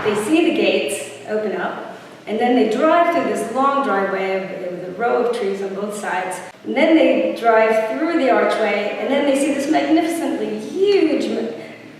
they see the gates open up, and then they drive through this long driveway with a row of trees on both sides. And then they drive through the archway, and then they see this magnificently huge,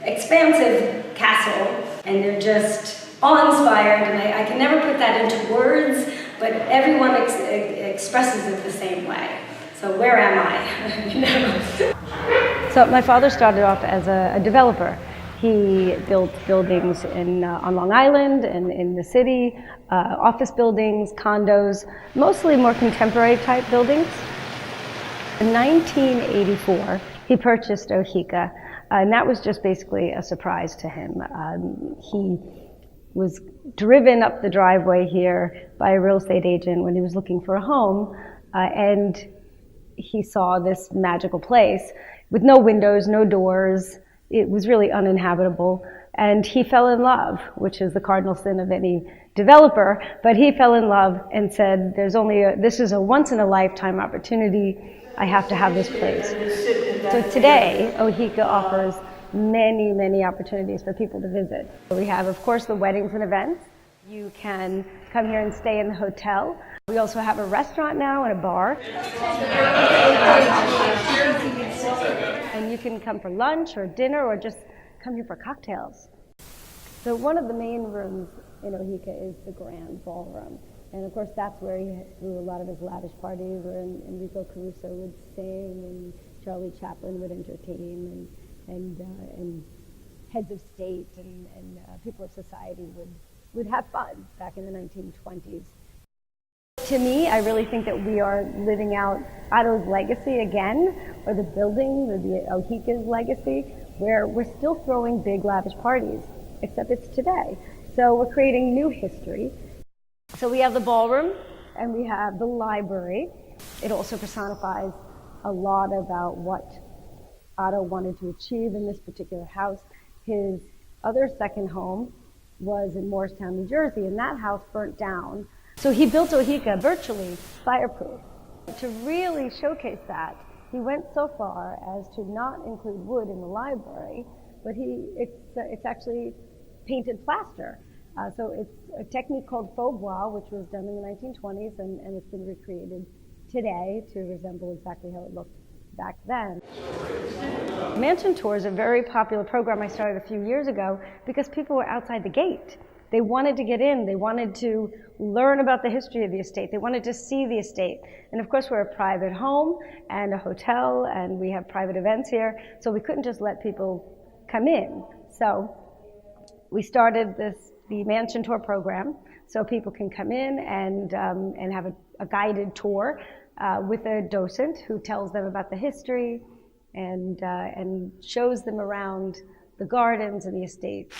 expansive castle, and they're just awe-inspired. And I can never put that into words, but everyone expresses it the same way. So where am I? You know? So my father started off as a developer. He built buildings on Long Island and in the city, office buildings, condos, mostly more contemporary type buildings. In 1984, he purchased Oheka, and that was just basically a surprise to him. He was driven up the driveway here by a real estate agent when he was looking for a home, and he saw this magical place with no windows, no doors. It was really uninhabitable, and he fell in love, which is the cardinal sin of any developer. But he fell in love and said, this is a once-in-a-lifetime opportunity. I have to have this place. So today, Oheka offers many, many opportunities for people to visit. We have, of course, the weddings and events. You can come here and stay in the hotel. We also have a restaurant now and a bar. And you can come for lunch or dinner or just come here for cocktails. So one of the main rooms in Oheka is the grand ballroom. And of course that's where he threw a lot of his lavish parties, where Enrico Caruso would sing and Charlie Chaplin would entertain and heads of state and people of society would have fun back in the 1920s. To me, I really think that we are living out Otto's legacy again, or the building, the Oheka's legacy, where we're still throwing big, lavish parties, except it's today. So we're creating new history. So we have the ballroom, and we have the library. It also personifies a lot about what Otto wanted to achieve in this particular house. His other second home was in Morristown, New Jersey, and that house burnt down. So he built Oheka virtually fireproof. To really showcase that, he went so far as to not include wood in the library, but it's actually painted plaster. So it's a technique called faux bois, which was done in the 1920s, and it's been recreated today to resemble exactly how it looked back then. Mansion Tour is a very popular program I started a few years ago because people were outside the gate. They wanted to get in, they wanted to learn about the history of the estate, they wanted to see the estate. And of course we're a private home and a hotel and we have private events here, so we couldn't just let people come in. So we started the Mansion Tour program so people can come in and have a guided tour with a docent who tells them about the history and shows them around the gardens and the estate.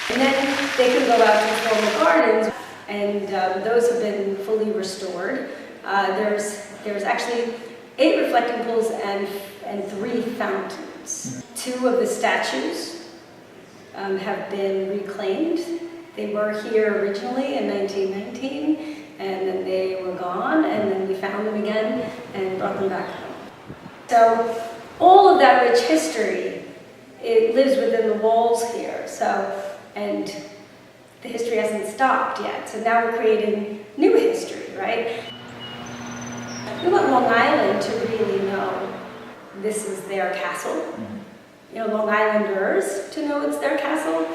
And then they can go out to the formal gardens, and those have been fully restored. There's actually 8 reflecting pools and 3 fountains. 2 of the statues have been reclaimed. They were here originally in 1919, and then they were gone, and then we found them again and brought them back home. So all of that rich history, it lives within the walls here. And the history hasn't stopped yet. So now we're creating new history, right? We want Long Island to really know this is their castle. You know, Long Islanders to know it's their castle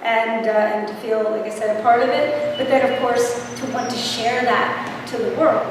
and to feel, like I said, a part of it. But then, of course, to want to share that to the world.